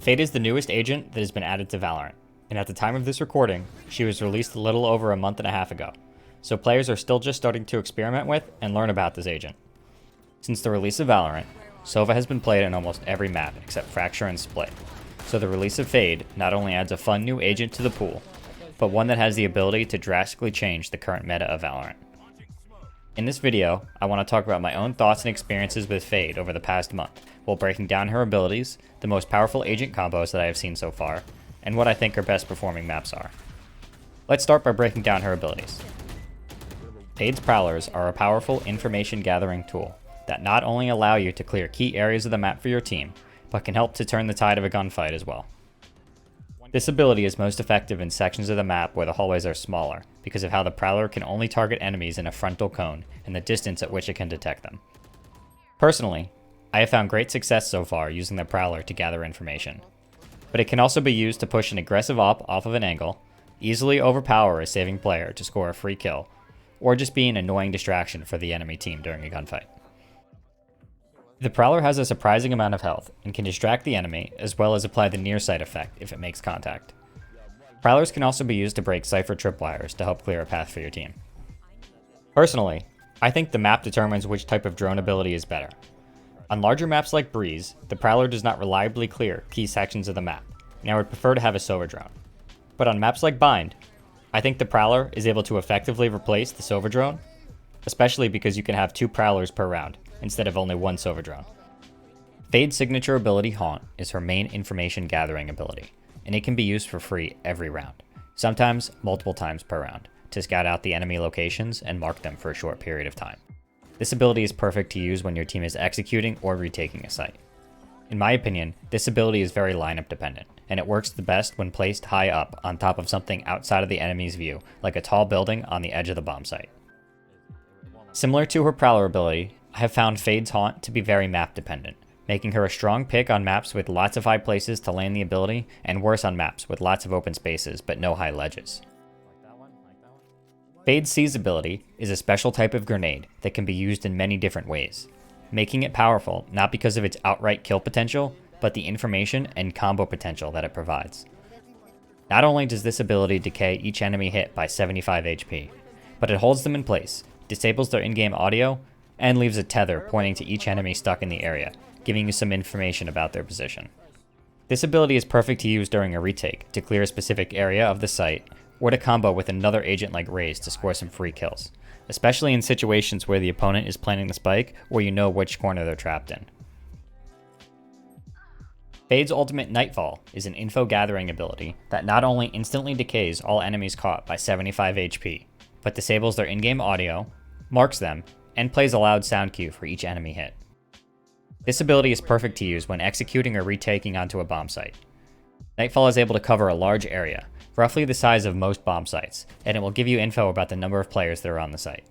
Fade is the newest agent that has been added to Valorant, and at the time of this recording, she was released a little over a month and a half ago, so players are still just starting to experiment with and learn about this agent. Since the release of Valorant, Sova has been played on almost every map except Fracture and Split, so the release of Fade not only adds a fun new agent to the pool, but one that has the ability to drastically change the current meta of Valorant. In this video, I want to talk about my own thoughts and experiences with Fade over the past month, while breaking down her abilities, the most powerful agent combos that I have seen so far, and what I think her best performing maps are. Let's start by breaking down her abilities. Fade's Prowlers are a powerful information gathering tool that not only allow you to clear key areas of the map for your team, but can help to turn the tide of a gunfight as well. This ability is most effective in sections of the map where the hallways are smaller, because of how the Prowler can only target enemies in a frontal cone and the distance at which it can detect them. Personally, I have found great success so far using the Prowler to gather information, but it can also be used to push an aggressive op off of an angle, easily overpower a saving player to score a free kill, or just be an annoying distraction for the enemy team during a gunfight. The Prowler has a surprising amount of health and can distract the enemy as well as apply the near sight effect if it makes contact. Prowlers can also be used to break Cypher tripwires to help clear a path for your team. Personally, I think the map determines which type of drone ability is better. On larger maps like Breeze, the Prowler does not reliably clear key sections of the map, and I would prefer to have a Sova drone. But on maps like Bind, I think the Prowler is able to effectively replace the Sova drone, especially because you can have 2 Prowlers per round, instead of only 1 Sova drone. Fade's signature ability Haunt is her main information gathering ability, and it can be used for free every round, sometimes multiple times per round, to scout out the enemy locations and mark them for a short period of time. This ability is perfect to use when your team is executing or retaking a site. In my opinion, this ability is very lineup dependent, and it works the best when placed high up on top of something outside of the enemy's view, like a tall building on the edge of the bomb site. Similar to her Prowler ability, I have found Fade's Haunt to be very map dependent, making her a strong pick on maps with lots of high places to land the ability, and worse on maps with lots of open spaces but no high ledges. Fade's Seize ability is a special type of grenade that can be used in many different ways, making it powerful not because of its outright kill potential, but the information and combo potential that it provides. Not only does this ability decay each enemy hit by 75 HP, but it holds them in place, disables their in-game audio, and leaves a tether pointing to each enemy stuck in the area, giving you some information about their position. This ability is perfect to use during a retake to clear a specific area of the site, or to combo with another agent like Raze to score some free kills, especially in situations where the opponent is planting the spike or you know which corner they're trapped in. Fade's ultimate Nightfall is an info gathering ability that not only instantly decays all enemies caught by 75 HP, but disables their in-game audio, marks them, and plays a loud sound cue for each enemy hit. This ability is perfect to use when executing or retaking onto a bomb site. Nightfall is able to cover a large area, roughly the size of most bomb sites, and it will give you info about the number of players that are on the site.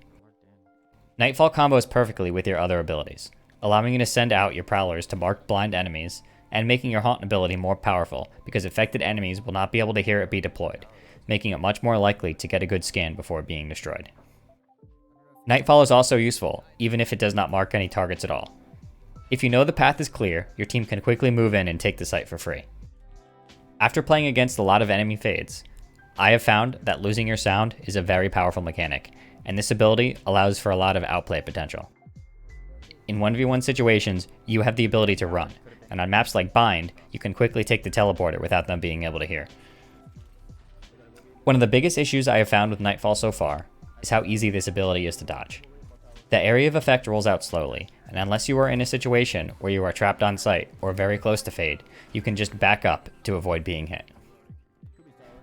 Nightfall combos perfectly with your other abilities, allowing you to send out your Prowlers to mark blind enemies, and making your Haunt ability more powerful because affected enemies will not be able to hear it be deployed, making it much more likely to get a good scan before being destroyed. Nightfall is also useful, even if it does not mark any targets at all. If you know the path is clear, your team can quickly move in and take the site for free. After playing against a lot of enemy Fades, I have found that losing your sound is a very powerful mechanic, and this ability allows for a lot of outplay potential. In 1v1 situations, you have the ability to run, and on maps like Bind, you can quickly take the teleporter without them being able to hear. One of the biggest issues I have found with Nightfall so far is how easy this ability is to dodge. The area of effect rolls out slowly, and unless you are in a situation where you are trapped on site or very close to Fade, you can just back up to avoid being hit.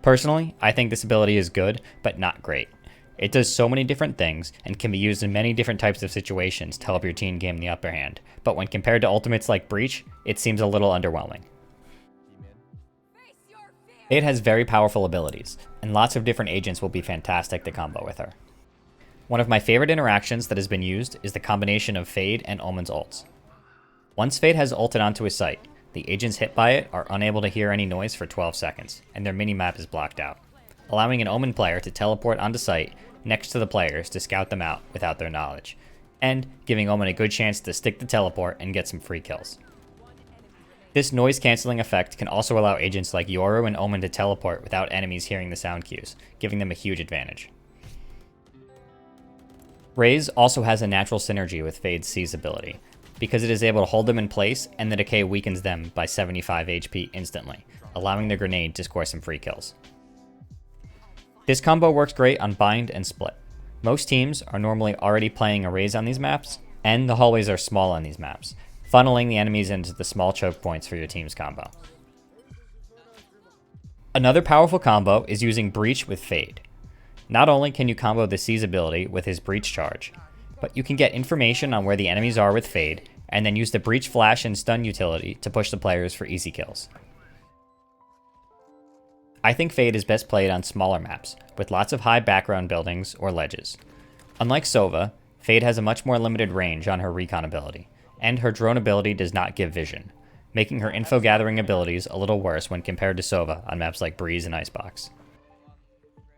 Personally, I think this ability is good, but not great. It does so many different things and can be used in many different types of situations to help your team gain the upper hand, but when compared to ultimates like Breach, it seems a little underwhelming. It has very powerful abilities, and lots of different agents will be fantastic to combo with her. One of my favorite interactions that has been used is the combination of Fade and Omen's ults. Once Fade has ulted onto a site, the agents hit by it are unable to hear any noise for 12 seconds, and their minimap is blocked out, allowing an Omen player to teleport onto site next to the players to scout them out without their knowledge, and giving Omen a good chance to stick the teleport and get some free kills. This noise-canceling effect can also allow agents like Yoru and Omen to teleport without enemies hearing the sound cues, giving them a huge advantage. Raze also has a natural synergy with Fade's Seize ability, because it is able to hold them in place and the decay weakens them by 75 HP instantly, allowing the grenade to score some free kills. This combo works great on Bind and Split. Most teams are normally already playing a Raze on these maps, and the hallways are small on these maps, funneling the enemies into the small choke points for your team's combo. Another powerful combo is using Breach with Fade. Not only can you combo the Seize ability with his Breach charge, but you can get information on where the enemies are with Fade, and then use the Breach Flash and Stun utility to push the players for easy kills. I think Fade is best played on smaller maps, with lots of high background buildings or ledges. Unlike Sova, Fade has a much more limited range on her recon ability, and her drone ability does not give vision, making her info gathering abilities a little worse when compared to Sova on maps like Breeze and Icebox.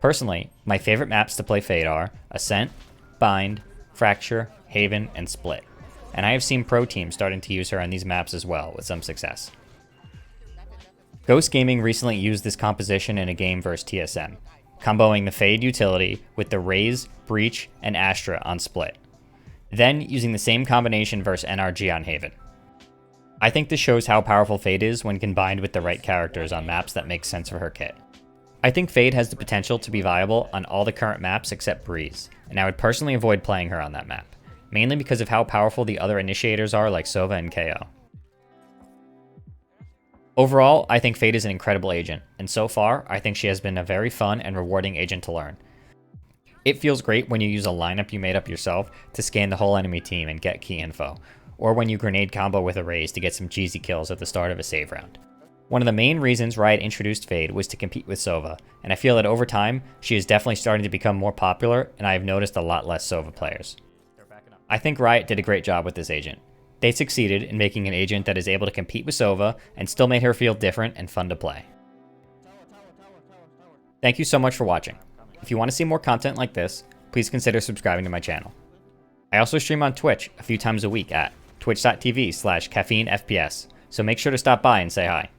Personally, my favorite maps to play Fade are Ascent, Bind, Fracture, Haven, and Split, and I have seen pro teams starting to use her on these maps as well with some success. Ghost Gaming recently used this composition in a game versus TSM, comboing the Fade utility with the Raze, Breach, and Astra on Split, then using the same combination versus NRG on Haven. I think this shows how powerful Fade is when combined with the right characters on maps that make sense for her kit. I think Fade has the potential to be viable on all the current maps except Breeze, and I would personally avoid playing her on that map, mainly because of how powerful the other initiators are like Sova and KO. Overall, I think Fade is an incredible agent, and so far, I think she has been a very fun and rewarding agent to learn. It feels great when you use a lineup you made up yourself to scan the whole enemy team and get key info, or when you grenade combo with a Raze to get some cheesy kills at the start of a save round. One of the main reasons Riot introduced Fade was to compete with Sova, and I feel that over time, she is definitely starting to become more popular, and I have noticed a lot less Sova players. I think Riot did a great job with this agent. They succeeded in making an agent that is able to compete with Sova and still made her feel different and fun to play. Thank you so much for watching. If you want to see more content like this, please consider subscribing to my channel. I also stream on Twitch a few times a week at twitch.tv/KaffeineFPS, so make sure to stop by and say hi.